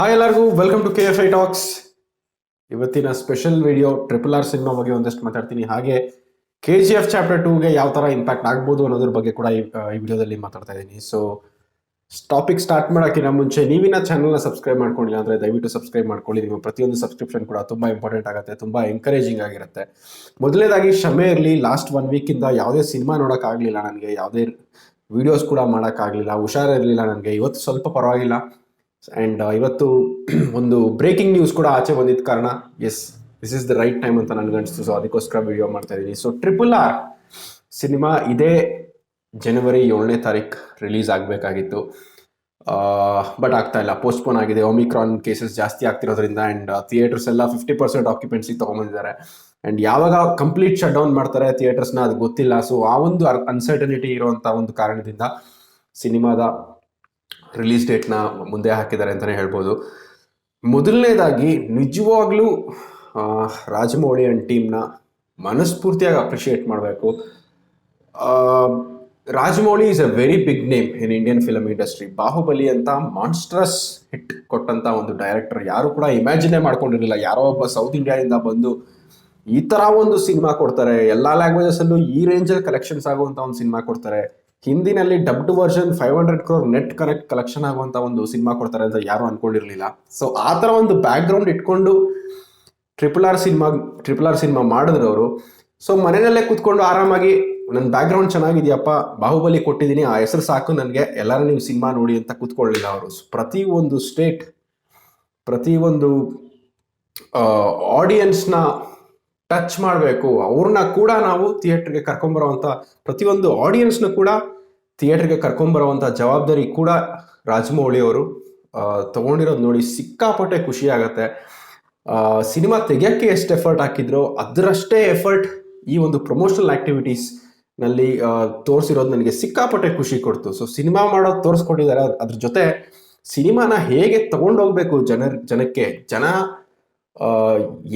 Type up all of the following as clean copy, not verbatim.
Hi ಎಲ್ಲರಿಗೂ welcome to KFI tax. ಇವತ್ತಿನ special video RRR cinema ಬಗ್ಗೆ ಒಂದಷ್ಟು ಮಾತಾಡ್ತೀನಿ. ಹಾಗೆ KGF ಚಾಪ್ಟರ್ 2ಗೆ ಯಾವ ಥರ ಇಂಪ್ಯಾಕ್ಟ್ ಆಗ್ಬೋದು ಅನ್ನೋದ್ರ ಬಗ್ಗೆ ಕೂಡ ಈ ವಿಡಿಯೋದಲ್ಲಿ ಮಾತಾಡ್ತಾ ಇದ್ದೀನಿ. ಸೊ ಟಾಪಿಕ್ ಸ್ಟಾರ್ಟ್ ಮಾಡೋಕ್ಕಿಂತ ಮುಂಚೆ ನೀವಿನ ಚಾನಲ್ನ ಸಬ್ಸ್ಕ್ರೈಬ್ ಮಾಡ್ಕೊಂಡಿಲ್ಲ ಅಂದರೆ ದಯವಿಟ್ಟು ಸಬ್ಸ್ಕ್ರೈಬ್ ಮಾಡ್ಕೊಳ್ಳಿ. ನಿಮ್ಮ ಪ್ರತಿಯೊಂದು ಸಬ್ಸ್ಕ್ರಿಪ್ಷನ್ ಕೂಡ ತುಂಬ ಇಂಪಾರ್ಟೆಂಟ್ ಆಗುತ್ತೆ, ತುಂಬ ಎಂಕರೇಜಿಂಗ್ ಆಗಿರುತ್ತೆ. ಮೊದಲನೇದಾಗಿ ಕ್ಷಮೆ ಇರಲಿ, ಲಾಸ್ಟ್ 1 ವೀಕಿಂದ ಯಾವುದೇ ಸಿನಿಮಾ ನೋಡೋಕ್ಕಾಗಲಿಲ್ಲ, ನನಗೆ ಯಾವುದೇ ವಿಡಿಯೋಸ್ ಕೂಡ ಮಾಡೋಕ್ಕಾಗಲಿಲ್ಲ, ಹುಷಾರಿರಲಿಲ್ಲ ನನಗೆ. ಇವತ್ತು ಸ್ವಲ್ಪ ಪರವಾಗಿಲ್ಲ. ಆ್ಯಂಡ್ ಇವತ್ತು ಒಂದು ಬ್ರೇಕಿಂಗ್ ನ್ಯೂಸ್ ಕೂಡ ಆಚೆ ಬಂದಿದ್ದ ಕಾರಣ this is the right time ಅಂತ ನನಗನ್ನಿಸ್ತು. ಸೊ ಅದಕ್ಕೋಸ್ಕರ ವಿಡಿಯೋ ಮಾಡ್ತಾ ಇದ್ದೀನಿ. ಸೊ RRR ಸಿನಿಮಾ ಇದೇ ಜನವರಿ 7ನೇ ತಾರೀಕು ರಿಲೀಸ್ ಆಗಬೇಕಾಗಿತ್ತು, ಬಟ್ ಆಗ್ತಾ ಇಲ್ಲ, ಪೋಸ್ಟ್ಪೋನ್ ಆಗಿದೆ. ಒಮಿಕ್ರಾನ್ ಕೇಸಸ್ ಜಾಸ್ತಿ ಆಗ್ತಿರೋದ್ರಿಂದ ಆ್ಯಂಡ್ ಥಿಯೇಟರ್ಸ್ ಎಲ್ಲ 50% ಆಕ್ಯುಪೆನ್ಸಿ ತೊಗೊಂಬಂದಿದ್ದಾರೆ. ಆ್ಯಂಡ್ ಯಾವಾಗ ಕಂಪ್ಲೀಟ್ ಶಟ್ ಡೌನ್ ಮಾಡ್ತಾರೆ ಥಿಯೇಟರ್ಸ್ನ ಅದು ಗೊತ್ತಿಲ್ಲ. ಸೊ ಆ ಒಂದು ಅನ್ಸರ್ಟನಿಟಿ ಇರುವಂಥ ಒಂದು ಕಾರಣದಿಂದ ಸಿನಿಮಾದ ರಿಲೀಸ್ ಡೇಟ್ನ ಮುಂದೆ ಹಾಕಿದ್ದಾರೆ ಅಂತಲೇ ಹೇಳ್ಬೋದು. ಮೊದಲನೇದಾಗಿ ನಿಜವಾಗ್ಲೂ ರಾಜಮೌಳಿ ಆ್ಯಂಡ್ ಟೀಮ್ನ ಮನಸ್ಫೂರ್ತಿಯಾಗಿ ಅಪ್ರಿಷಿಯೇಟ್ ಮಾಡಬೇಕು. Rajamouli is a very big name in Indian film industry. Baahubali ಅಂತ ಮಾನ್ಸ್ಟ್ರಸ್ ಹಿಟ್ ಕೊಟ್ಟಂಥ ಒಂದು ಡೈರೆಕ್ಟರ್ ಯಾರು ಕೂಡ ಇಮ್ಯಾಜಿನೇ ಮಾಡ್ಕೊಂಡಿರಲಿಲ್ಲ. ಯಾರೋ ಒಬ್ಬ ಸೌತ್ ಇಂಡಿಯಾದಿಂದ ಬಂದು ಈ ಥರ ಒಂದು ಸಿನಿಮಾ ಕೊಡ್ತಾರೆ, ಎಲ್ಲ ಲ್ಯಾಂಗ್ವೇಜಸಲ್ಲೂ ಈ ರೇಂಜಲ್ಲಿ ಕಲೆಕ್ಷನ್ಸ್ ಆಗುವಂಥ ಒಂದು ಸಿನಿಮಾ ಕೊಡ್ತಾರೆ, ಹಿಂದಿನಲ್ಲಿ dubbed version 500 crore net collection ಆಗುವಂಥ ಒಂದು ಸಿನಿಮಾ ಕೊಡ್ತಾರೆ ಅಂತ ಯಾರು ಅನ್ಕೊಂಡಿರಲಿಲ್ಲ. ಸೊ ಆ ಥರ ಒಂದು ಬ್ಯಾಕ್ಗ್ರೌಂಡ್ ಇಟ್ಕೊಂಡು RRR ಸಿನಿಮಾ ಮಾಡಿದ್ರು ಅವರು. ಸೊ ಮನೆಯಲ್ಲೇ ಕೂತ್ಕೊಂಡು ಆರಾಮಾಗಿ ನನ್ನ ಬ್ಯಾಕ್ಗ್ರೌಂಡ್ ಚೆನ್ನಾಗಿದೆಯಪ್ಪ, ಬಾಹುಬಲಿ ಕೊಟ್ಟಿದ್ದೀನಿ, ಆ ಹೆಸರು ಸಾಕು ನನಗೆ, ಎಲ್ಲರೂ ನೀವು ಸಿನಿಮಾ ನೋಡಿ ಅಂತ ಕೂತ್ಕೊಳ್ಳಿಲ್ಲ ಅವರು. ಪ್ರತಿಯೊಂದು ಸ್ಟೇಟ್, ಪ್ರತಿಯೊಂದು ಆಡಿಯನ್ಸ್ನ ಟಚ್ ಮಾಡಬೇಕು, ಅವ್ರನ್ನ ಕೂಡ ನಾವು ಥಿಯೇಟ್ರಿಗೆ ಕರ್ಕೊಂಬರೋವಂಥ, ಪ್ರತಿಯೊಂದು ಆಡಿಯನ್ಸ್ನ ಕೂಡ ಥಿಯೇಟ್ರಿಗೆ ಕರ್ಕೊಂಬರೋವಂಥ ಜವಾಬ್ದಾರಿ ಕೂಡ ರಾಜಮೌಳಿ ಅವರು ತೊಗೊಂಡಿರೋದು ನೋಡಿ ಸಿಕ್ಕಾಪಟ್ಟೆ ಖುಷಿ ಆಗುತ್ತೆ. ಸಿನಿಮಾ ತೆಗೆಯೋಕ್ಕೆ ಎಷ್ಟು ಎಫರ್ಟ್ ಹಾಕಿದ್ರೋ ಅದರಷ್ಟೇ ಎಫರ್ಟ್ ಈ ಒಂದು ಪ್ರಮೋಷನಲ್ ಆ್ಯಕ್ಟಿವಿಟೀಸ್ನಲ್ಲಿ ತೋರಿಸಿರೋದು ನನಗೆ ಸಿಕ್ಕಾಪಟ್ಟೆ ಖುಷಿ ಕೊಡ್ತು. ಸೊ ಸಿನಿಮಾ ಮಾಡೋದು ತೋರಿಸ್ಕೊಟ್ಟಿದ್ದಾರೆ, ಅದ್ರ ಜೊತೆ ಸಿನಿಮಾನ ಹೇಗೆ ತೊಗೊಂಡೋಗ್ಬೇಕು ಜನಕ್ಕೆ, ಜನ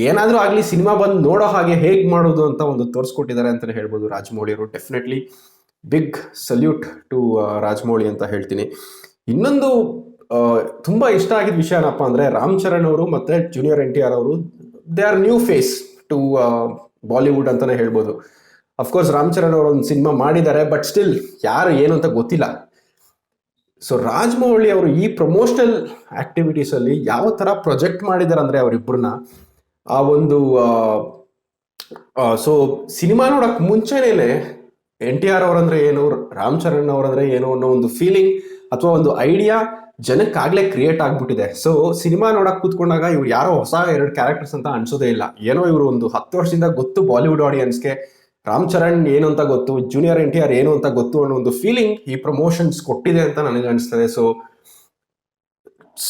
ಏನಾದರೂ ಆಗಲಿ ಸಿನಿಮಾ ಬಂದು ನೋಡೋ ಹಾಗೆ ಹೇಗೆ ಮಾಡೋದು ಅಂತ ಒಂದು ತೋರಿಸ್ಕೊಟ್ಟಿದ್ದಾರೆ ಅಂತಲೇ ಹೇಳ್ಬೋದು ರಾಜಮೌಳಿ ಅವರು. Definitely big salute to Rajamouli ಅಂತ ಹೇಳ್ತೀನಿ. ಇನ್ನೊಂದು ತುಂಬ ಇಷ್ಟ ಆಗಿದ್ದ ವಿಷಯ ಏನಪ್ಪ ಅಂದರೆ, ರಾಮ್ ಚರಣ್ ಅವರು ಮತ್ತು ಜೂನಿಯರ್ NTR ಅವರು they are new face to Bollywood ಅಂತಲೇ ಹೇಳ್ಬೋದು. ಅಫ್ಕೋರ್ಸ್ ರಾಮ್ ಚರಣ್ ಅವರು ಒಂದು ಸಿನಿಮಾ ಮಾಡಿದ್ದಾರೆ, ಬಟ್ ಸ್ಟಿಲ್ ಯಾರು ಏನು ಅಂತ ಗೊತ್ತಿಲ್ಲ. ಸೊ ರಾಜಮೌಳಿ ಅವರು ಈ ಪ್ರಮೋಷನಲ್ ಆ್ಯಕ್ಟಿವಿಟೀಸಲ್ಲಿ ಯಾವ ಥರ ಪ್ರೊಜೆಕ್ಟ್ ಮಾಡಿದ್ದಾರೆ ಅಂದರೆ ಅವರಿಬ್ಬರನ್ನ ಆ ಒಂದು ಸೊ ಸಿನಿಮಾ ನೋಡೋಕ್ಕೆ ಮುಂಚೆನೇ NTR ಅವರಂದ್ರೆ ಏನು, ರಾಮ್ ಚರಣ್ ಅವರಂದ್ರೆ ಏನು ಅನ್ನೋ ಒಂದು ಫೀಲಿಂಗ್ ಅಥವಾ ಒಂದು ಐಡಿಯಾ ಜನಕ್ಕಾಗಲೇ ಕ್ರಿಯೇಟ್ ಆಗಿಬಿಟ್ಟಿದೆ. ಸೊ ಸಿನಿಮಾ ನೋಡೋಕೆ ಕೂತ್ಕೊಂಡಾಗ ಇವ್ರು ಯಾರೋ ಹೊಸ 2 ಕ್ಯಾರೆಕ್ಟರ್ಸ್ ಅಂತ ಅನ್ಸೋದೇ ಇಲ್ಲ. ಏನೋ ಇವರು ಒಂದು 10 ವರ್ಷದಿಂದ ಗೊತ್ತು ಬಾಲಿವುಡ್ ಆಡಿಯನ್ಸ್ಗೆ, ರಾಮ್ ಚರಣ್ ಏನು ಅಂತ ಗೊತ್ತು, ಜೂನಿಯರ್ NTR ಏನು ಅಂತ ಗೊತ್ತು ಅನ್ನೋ ಒಂದು ಫೀಲಿಂಗ್ ಈ ಪ್ರಮೋಷನ್ಸ್ ಕೊಟ್ಟಿದೆ ಅಂತ ನನಗೆ ಅನಿಸ್ತದೆ.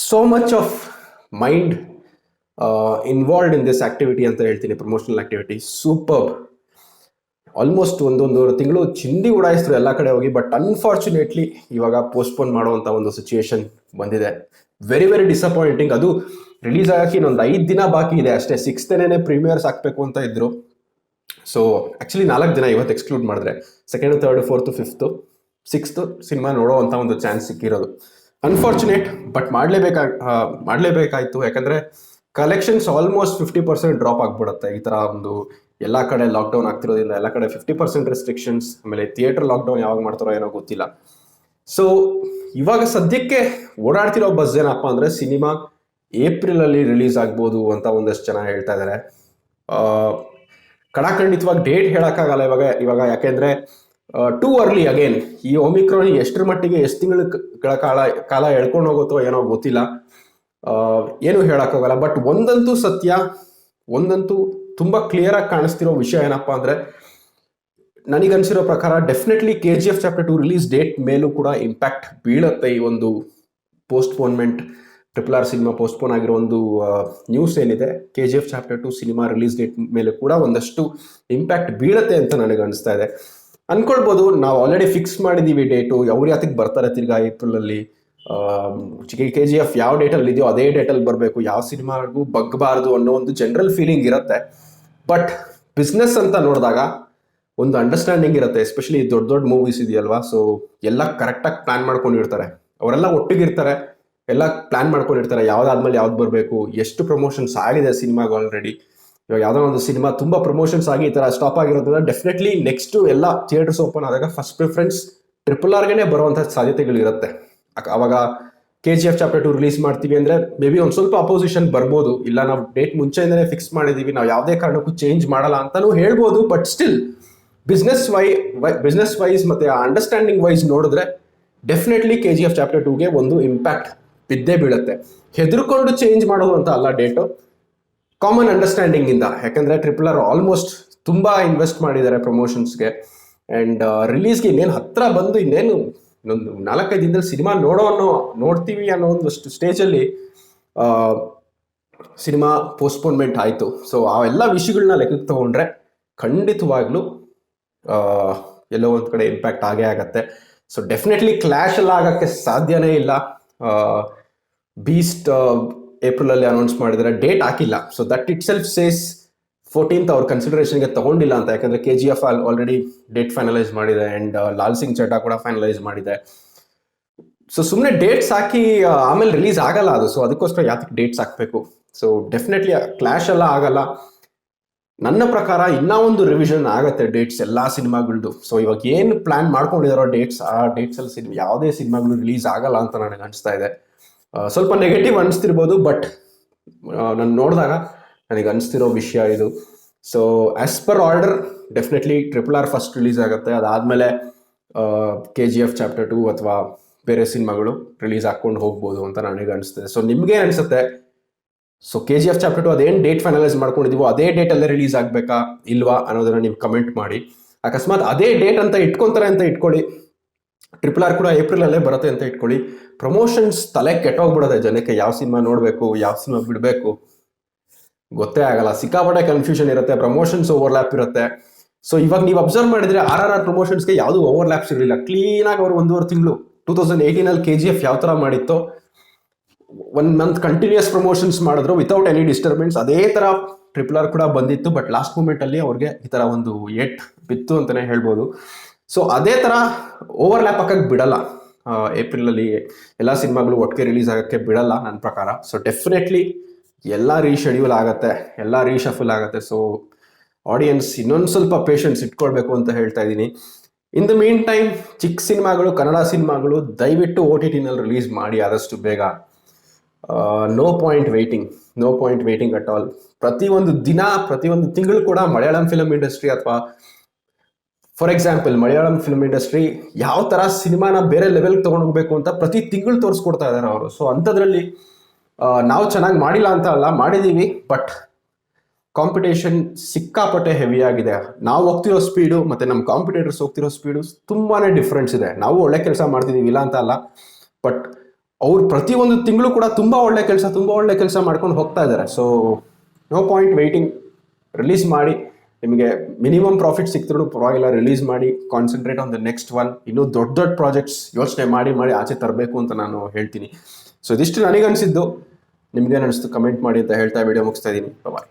So much of mind involved in this activity ಅಂತ ಹೇಳ್ತೀನಿ. Promotional activity super. ಆಲ್ಮೋಸ್ಟ್ ಒಂದೊಂದು ತಿಂಗಳು ಚಿಂದಿ ಉಡಾಯಿಸಿದ್ರು ಎಲ್ಲ ಕಡೆ ಹೋಗಿ, ಬಟ್ ಅನ್ಫಾರ್ಚುನೇಟ್ಲಿ ಇವಾಗ ಪೋಸ್ಟ್ಪೋನ್ ಮಾಡುವಂಥ ಒಂದು ಸಿಚುಯೇಷನ್ ಬಂದಿದೆ. Very very disappointing. ಅದು ರಿಲೀಸ್ ಆಗೋಕ್ಕೆ ಇನ್ನೊಂದು 5 ದಿನ ಬಾಕಿ ಇದೆ ಅಷ್ಟೇ. 6ನೇ ಪ್ರೀಮಿಯರ್ಸ್ ಹಾಕಬೇಕು ಅಂತ ಇದ್ರು. ಸೊ ಆ್ಯಕ್ಚುಲಿ 4 ದಿನ ಇವತ್ತು ಎಕ್ಸ್ಕ್ಲೂಡ್ ಮಾಡಿದ್ರೆ 2nd, 3rd, 4th, 5th, 6th cinema ನೋಡೋ ಅಂಥ ಒಂದು ಚಾನ್ಸ್ ಸಿಕ್ಕಿರೋದು. ಅನ್ಫಾರ್ಚುನೇಟ್, ಬಟ್ ಮಾಡಲೇಬೇಕಾಯಿತು. ಯಾಕಂದರೆ ಕಲೆಕ್ಷನ್ಸ್ ಆಲ್ಮೋಸ್ಟ್ 50% ಡ್ರಾಪ್ ಆಗಿಬಿಡುತ್ತೆ. ಈ ಥರ ಒಂದು ಎಲ್ಲ ಕಡೆ ಲಾಕ್ಡೌನ್ ಆಗ್ತಿರೋದ್ರಿಂದ, ಎಲ್ಲ ಕಡೆ 50% ರೆಸ್ಟ್ರಿಕ್ಷನ್ಸ್, ಆಮೇಲೆ ಥಿಯೇಟರ್ ಲಾಕ್ಡೌನ್ ಯಾವಾಗ ಮಾಡ್ತಾರೋ ಏನೋ ಗೊತ್ತಿಲ್ಲ. ಸೊ ಇವಾಗ ಸದ್ಯಕ್ಕೆ ಓಡಾಡ್ತಿರೋ ಬಸ್ ಏನಪ್ಪ ಅಂದರೆ ಸಿನಿಮಾ ಏಪ್ರಿಲಲ್ಲಿ ರಿಲೀಸ್ ಆಗ್ಬೋದು ಅಂತ ಒಂದಷ್ಟು ಜನ ಹೇಳ್ತಾ ಇದ್ದಾರೆ. ಖಂಡಿತವಾಗಿ ಡೇಟ್ ಹೇಳೋಕ್ಕಾಗಲ್ಲ ಇವಾಗ ಯಾಕೆಂದರೆ ಟೂ ಅರ್ಲಿ ಅಗೇನ್. ಈ ಒಮಿಕ್ರಾನ್ ಎಷ್ಟರ ಮಟ್ಟಿಗೆ ಎಷ್ಟು ತಿಂಗಳ ಕಾಲ ಎಳ್ಕೊಂಡು ಹೋಗುತ್ತೋ ಏನೋ ಗೊತ್ತಿಲ್ಲ, ಏನು ಹೇಳೋಕ್ಕಾಗಲ್ಲ. ಬಟ್ ಒಂದಂತೂ ಸತ್ಯ, ಒಂದಂತೂ ತುಂಬ ಕ್ಲಿಯರಾಗಿ ಕಾಣಿಸ್ತಿರೋ ವಿಷಯ ಏನಪ್ಪ ಅಂದರೆ, ನನಗನ್ಸಿರೋ ಪ್ರಕಾರ definitely KGF chapter 2 release date ಮೇಲೂ ಕೂಡ ಇಂಪ್ಯಾಕ್ಟ್ ಬೀಳುತ್ತೆ. ಈ ಒಂದು ಪೋಸ್ಟ್ಪೋನ್ಮೆಂಟ್, RRR ಸಿನಿಮಾ ಪೋಸ್ಟ್ಪೋನ್ ಆಗಿರೋ ಒಂದು ನ್ಯೂಸ್ ಏನಿದೆ, KGF chapter 2 cinema release date ಮೇಲೆ ಕೂಡ ಒಂದಷ್ಟು ಇಂಪ್ಯಾಕ್ಟ್ ಬೀಳುತ್ತೆ ಅಂತ ನನಗೆ ಅನಿಸ್ತಾ ಇದೆ. ಅಂದ್ಕೊಳ್ಬೋದು ನಾವು ಆಲ್ರೆಡಿ ಫಿಕ್ಸ್ ಮಾಡಿದ್ದೀವಿ ಡೇಟು, ಅವ್ರು ಯಾತಕ್ಕೆ ಬರ್ತಾರೆ ತಿರ್ಗಾ ಏಪ್ರಿಲಲ್ಲಿ, KGF ಯಾವ ಡೇಟಲ್ಲಿ ಇದೆಯೋ ಅದೇ ಡೇಟಲ್ಲಿ ಬರಬೇಕು, ಯಾವ ಸಿನಿಮಾಗೂ ಬಗ್ಗಬಾರ್ದು ಅನ್ನೋ ಒಂದು ಜನರಲ್ ಫೀಲಿಂಗ್ ಇರುತ್ತೆ. ಬಟ್ ಬಿಸ್ನೆಸ್ ಅಂತ ನೋಡಿದಾಗ ಒಂದು ಅಂಡರ್ಸ್ಟ್ಯಾಂಡಿಂಗ್ ಇರುತ್ತೆ. ಎಸ್ಪೆಷಲಿ ದೊಡ್ಡ ಮೂವೀಸ್ ಇದೆಯಲ್ವಾ, ಸೊ ಎಲ್ಲ ಕರೆಕ್ಟಾಗಿ ಪ್ಲ್ಯಾನ್ ಮಾಡ್ಕೊಂಡಿರ್ತಾರೆ, ಅವರೆಲ್ಲ ಒಟ್ಟಿಗಿರ್ತಾರೆ, ಎಲ್ಲ ಪ್ಲಾನ್ ಮಾಡ್ಕೊಂಡಿರ್ತಾರೆ ಯಾವ್ದಾದ್ಮೇಲೆ ಯಾವ್ದು ಬರಬೇಕು, ಎಷ್ಟು ಪ್ರಮೋಷನ್ಸ್ ಆಗಿದೆ ಸಿನಿಮಾಗೆ ಆಲ್ರೆಡಿ. ಇವಾಗ ಯಾವುದೋ ಒಂದು ಸಿನಿಮಾ ತುಂಬಾ ಪ್ರಮೋಷನ್ಸ್ ಆಗಿ ಈ ತರ ಸ್ಟಾಪ್ ಆಗಿರೋದ್ರಿಂದ ಡೆಫಿನೆಟ್ಲಿ ನೆಕ್ಸ್ಟ್ ಎಲ್ಲ ಥಿಯೇಟರ್ಸ್ ಓಪನ್ ಆದಾಗ ಫಸ್ಟ್ ಪ್ರಿಫರೆನ್ಸ್ RRRಗೆ ಬರುವಂತ ಸಾಧ್ಯತೆಗಳು ಇರುತ್ತೆ. ಅವಾಗ KGF ಚಾಪ್ಟರ್ 2 ರಿಲೀಸ್ ಮಾಡ್ತೀವಿ ಅಂದ್ರೆ ಮೇ ಬಿ ಒಂದು ಸ್ವಲ್ಪ ಅಪೋಸಿಷನ್ ಬರ್ಬೋದು, ಇಲ್ಲ ನಾವು ಡೇಟ್ ಮುಂಚೆಯಿಂದನೇ ಫಿಕ್ಸ್ ಮಾಡಿದೀವಿ, ನಾವು ಯಾವುದೇ ಕಾರಣಕ್ಕೂ ಚೇಂಜ್ ಮಾಡಲ್ಲ ಅಂತಾನೂ ಹೇಳ್ಬೋದು. ಬಟ್ ಸ್ಟಿಲ್ ಬಿಸ್ನೆಸ್ ವೈಸ್ ಮತ್ತೆ ಅಂಡರ್ಸ್ಟ್ಯಾಂಡಿಂಗ್ ವೈಸ್ ನೋಡಿದ್ರೆ ಡೆಫಿನೆಟ್ಲಿ KGF ಚಾಪ್ಟರ್ 2ಗೆ ಒಂದು ಇಂಪ್ಯಾಕ್ಟ್ ಬಿದ್ದೇ ಬೀಳುತ್ತೆ. ಹೆದರ್ಕೊಂಡು ಚೇಂಜ್ ಮಾಡೋದು ಅಂತ ಅಲ್ಲ ಡೇಟು, ಕಾಮನ್ ಅಂಡರ್ಸ್ಟ್ಯಾಂಡಿಂಗ್ ಇಂದ. ಯಾಕಂದ್ರೆ RRR ಆಲ್ಮೋಸ್ಟ್ ತುಂಬಾ ಇನ್ವೆಸ್ಟ್ ಮಾಡಿದ್ದಾರೆ ಪ್ರಮೋಷನ್ಸ್ಗೆ. ಅಂಡ್ ರಿಲೀಸ್ಗೆ ಇನ್ನೇನು ಹತ್ರ ಬಂದು ಇನ್ನೇನು ಇನ್ನೊಂದು 4-5 ದಿನದಲ್ಲಿ ಸಿನಿಮಾ ನೋಡ್ತೀವಿ ಅನ್ನೋ ಒಂದಷ್ಟು ಸ್ಟೇಜಲ್ಲಿ ಸಿನಿಮಾ ಪೋಸ್ಟ್ಪೋನ್ಮೆಂಟ್ ಆಯಿತು. ಸೊ ಆ ಎಲ್ಲ ವಿಷಯಗಳನ್ನ ಲೆಕ್ಕಕ್ಕೆ ತಗೊಂಡ್ರೆ ಖಂಡಿತವಾಗ್ಲೂ ಎಲ್ಲೋ ಒಂದು ಕಡೆ ಇಂಪ್ಯಾಕ್ಟ್ ಆಗೇ ಆಗತ್ತೆ. ಸೊ ಡೆಫಿನೆಟ್ಲಿ ಕ್ಲಾಶ್ ಎಲ್ಲ ಆಗಕ್ಕೆ ಸಾಧ್ಯನೇ ಇಲ್ಲ. ಬೀಸ್ಟ್ ಏಪ್ರಿಲಲ್ಲಿ ಅನೌನ್ಸ್ ಮಾಡಿದರೆ, ಡೇಟ್ ಹಾಕಿಲ್ಲ. So that it self says 14th ಅವ್ರ ಕನ್ಸಿಡರೇಷನ್ಗೆ ತಗೊಂಡಿಲ್ಲ ಅಂತ. ಯಾಕಂದ್ರೆ KGF ಆಲ್ರೆಡಿ ಡೇಟ್ ಫೈನಲೈಸ್ ಮಾಡಿದೆ ಅಂಡ್ ಲಾಲ್ ಸಿಂಗ್ ಚಡ್ಡಾ ಕೂಡ ಫೈನಲೈಸ್ ಮಾಡಿದೆ. ಸೊ ಸುಮ್ಮನೆ ಡೇಟ್ಸ್ ಹಾಕಿ ಆಮೇಲೆ ರಿಲೀಸ್ ಆಗಲ್ಲ ಅದು. ಸೊ ಅದಕ್ಕೋಸ್ಕರ ಯಾತಕ್ಕೆ ಡೇಟ್ಸ್ ಹಾಕಬೇಕು? ಸೊ ಡೆಫಿನೆಟ್ಲಿ ಕ್ಲಾಶ್ ಎಲ್ಲ ಆಗಲ್ಲ. ನನ್ನ ಪ್ರಕಾರ ಇನ್ನೂ ಒಂದು ರಿವಿಷನ್ ಆಗತ್ತೆ ಡೇಟ್ಸ್ ಎಲ್ಲ ಸಿನಿಮಾಗಳದ್ದು. ಸೊ ಇವಾಗ ಏನು ಪ್ಲಾನ್ ಮಾಡ್ಕೊಂಡಿದಾರೋ ಡೇಟ್ಸ್, ಆ ಡೇಟ್ಸ್ ಅಲ್ಲಿ ಯಾವುದೇ ಸಿನಿಮಾಗಳು ರಿಲೀಸ್ ಆಗಲ್ಲ ಅಂತ ನನಗೆ ಅನಿಸ್ತಾ ಇದೆ. ಸ್ವಲ್ಪ ನೆಗೆಟಿವ್ ಅನಿಸ್ತಿರ್ಬೋದು, ಬಟ್ ನಾನು ನೋಡಿದಾಗ ನನಗೆ ಅನಿಸ್ತಿರೋ ವಿಷಯ ಇದು. So as per order definitely RRR first release ಆಗುತ್ತೆ. ಅದಾದಮೇಲೆ KGF ಚಾಪ್ಟರ್ 2 ಅಥವಾ ಬೇರೆ ಸಿನಿಮಾಗಳು ರಿಲೀಸ್ ಹಾಕ್ಕೊಂಡು ಹೋಗ್ಬೋದು ಅಂತ ನನಗೆ ಅನಿಸ್ತದೆ. ಸೊ ನಿಮ್ಗೆ ಅನಿಸುತ್ತೆ? ಸೊ KGF ಚಾಪ್ಟರ್ 2 ಅದೇನು ಡೇಟ್ ಫೈನಲೈಸ್ ಮಾಡ್ಕೊಂಡಿದೀವೋ ಅದೇ ಡೇಟಲ್ಲೇ ರಿಲೀಸ್ ಆಗಬೇಕಾ ಇಲ್ವಾ ಅನ್ನೋದನ್ನ ನೀವು ಕಮೆಂಟ್ ಮಾಡಿ. ಅಕಸ್ಮಾತ್ ಅದೇ ಡೇಟ್ ಅಂತ ಇಟ್ಕೊಂತಾರೆ ಅಂತ ಇಟ್ಕೊಳ್ಳಿ, RRR ಕೂಡ ಏಪ್ರಿಲಲ್ಲೇ ಬರುತ್ತೆ ಅಂತ ಇಟ್ಕೊಳ್ಳಿ, ಪ್ರಮೋಷನ್ಸ್ ತಲೆ ಕೆಟ್ಟೋಗ್ಬಿಡೋದೆ ಜನಕ್ಕೆ. ಯಾವ ಸಿನಿಮಾ ನೋಡಬೇಕು, ಯಾವ ಸಿನಿಮಾ ಬಿಡಬೇಕು ಗೊತ್ತೇ ಆಗಲ್ಲ. ಸಿಕ್ಕಾಪಟ್ಟೆ ಕನ್ಫ್ಯೂಷನ್ ಇರುತ್ತೆ, ಪ್ರಮೋಷನ್ಸ್ ಓವರ್ಲ್ಯಾಪ್ ಇರುತ್ತೆ. ಸೊ ಇವಾಗ ನೀವು ಅಬ್ಸರ್ವ್ ಮಾಡಿದ್ರೆ RRR ಪ್ರಮೋಷನ್ಸ್ಗೆ ಯಾವುದು ಓವರ್ಲ್ಯಾಪ್ಸ್ ಇರಲಿಲ್ಲ. ಕ್ಲೀನಾಗಿ ಅವರು 1.5 ತಿಂಗಳು 2018 KGF ಯಾವ ಥರ ಮಾಡಿತ್ತೋ 1 ಮಂತ್ ಕಂಟಿನ್ಯೂಸ್ ಪ್ರಮೋಷನ್ಸ್ ಮಾಡಿದ್ರು ವಿತೌಟ್ ಎನಿ ಡಿಸ್ಟರ್ಬೆನ್ಸ್. ಅದೇ ಥರ RRR ಕೂಡ ಬಂದಿತ್ತು. ಬಟ್ ಲಾಸ್ಟ್ ಮೂಮೆಂಟಲ್ಲಿ ಅವ್ರಿಗೆ ಈ ಥರ ಒಂದು ಏಟ್ ಬಿತ್ತು ಅಂತಲೇ ಹೇಳ್ಬೋದು. ಸೊ ಅದೇ ಥರ ಓವರ್ಲ್ಯಾಪ್ ಹಾಕಕ್ಕೆ ಬಿಡಲ್ಲ. ಏಪ್ರಿಲಲ್ಲಿ ಎಲ್ಲ ಸಿನಿಮಾಗಳು ಒಟ್ಟಿಗೆ ರಿಲೀಸ್ ಆಗೋಕ್ಕೆ ಬಿಡಲ್ಲ ನನ್ನ ಪ್ರಕಾರ. ಸೊ ಡೆಫಿನೆಟ್ಲಿ ಎಲ್ಲ ರೀಶೆಡ್ಯೂಲ್ ಆಗುತ್ತೆ, ಎಲ್ಲ ರೀಶಫಲ್ ಆಗುತ್ತೆ. ಸೊ ಆಡಿಯನ್ಸ್ ಇನ್ನೊಂದು ಸ್ವಲ್ಪ ಪೇಷನ್ಸ್ ಇಟ್ಕೊಳ್ಬೇಕು ಅಂತ ಹೇಳ್ತಾ ಇದ್ದೀನಿ. ಇನ್ ದ ಮೀನ್ ಟೈಮ್ ಚಿಕ್ಕ ಸಿನಿಮಾಗಳು, ಕನ್ನಡ ಸಿನಿಮಾಗಳು ದಯವಿಟ್ಟು OTTನಲ್ಲಿ ರಿಲೀಸ್ ಮಾಡಿ ಆದಷ್ಟು ಬೇಗ. No point waiting at all. ಪ್ರತಿಯೊಂದು ತಿಂಗಳು ಕೂಡ ಮಲಯಾಳಂ ಫಿಲಮ್ ಇಂಡಸ್ಟ್ರಿ ಅಥವಾ for example Malayalam film industry ಯಾವ ಥರ ಸಿನಿಮಾನ ಬೇರೆ ಲೆವೆಲ್ಗೆ ತೊಗೊಂಡೋಗ್ಬೇಕು ಅಂತ ಪ್ರತಿ ತಿಂಗಳು ತೋರಿಸ್ಕೊಡ್ತಾ ಇದ್ದಾರೆ ಅವರು. ಸೊ ಅಂಥದ್ರಲ್ಲಿ ನಾವು ಚೆನ್ನಾಗಿ ಮಾಡಿಲ್ಲ ಅಂತ ಅಲ್ಲ, ಮಾಡಿದ್ದೀವಿ. ಬಟ್ ಕಾಂಪಿಟೇಷನ್ ಸಿಕ್ಕಾಪಟ್ಟೆ ಹೆವಿ ಆಗಿದೆ. ನಾವು ಹೋಗ್ತಿರೋ ಸ್ಪೀಡು ಮತ್ತು ನಮ್ಮ ಕಾಂಪಿಟೇಟರ್ಸ್ ಹೋಗ್ತಿರೋ ಸ್ಪೀಡು ತುಂಬಾ ಡಿಫ್ರೆನ್ಸ್ ಇದೆ. ನಾವು ಒಳ್ಳೆ ಕೆಲಸ ಮಾಡ್ತಿದ್ದೀವಿ ಇಲ್ಲ ಅಂತ ಅಲ್ಲ, ಬಟ್ ಅವ್ರು ಪ್ರತಿಯೊಂದು ತಿಂಗಳು ಕೂಡ ತುಂಬ ಒಳ್ಳೆ ಕೆಲಸ ಮಾಡ್ಕೊಂಡು ಹೋಗ್ತಾ ಇದ್ದಾರೆ. So no point waiting, release ಮಾಡಿ. ನಿಮಗೆ ಮಿನಿಮಮ್ ಪ್ರಾಫಿಟ್ ಸಿಕ್ತಿರೋ ಪರವಾಗಿಲ್ಲ, ರಿಲೀಸ್ ಮಾಡಿ. Concentrate on the next one. ಇನ್ನೂ ದೊಡ್ಡ ಪ್ರಾಜೆಕ್ಟ್ಸ್ ಯೋಚನೆ ಮಾಡಿ ಆಚೆ ತರಬೇಕು ಅಂತ ನಾನು ಹೇಳ್ತೀನಿ. ಸೊ ಇದಿಷ್ಟು ನನಗನ್ಸಿದ್ದು. ನಿಮ್ಗೇನು ಅನಿಸ್ತು ಕಮೆಂಟ್ ಮಾಡಿ ಅಂತ ಹೇಳ್ತಾ ವಿಡಿಯೋ ಮುಗಿಸ್ತಾ ಇದ್ದೀನಿ. ಬಾಯ್.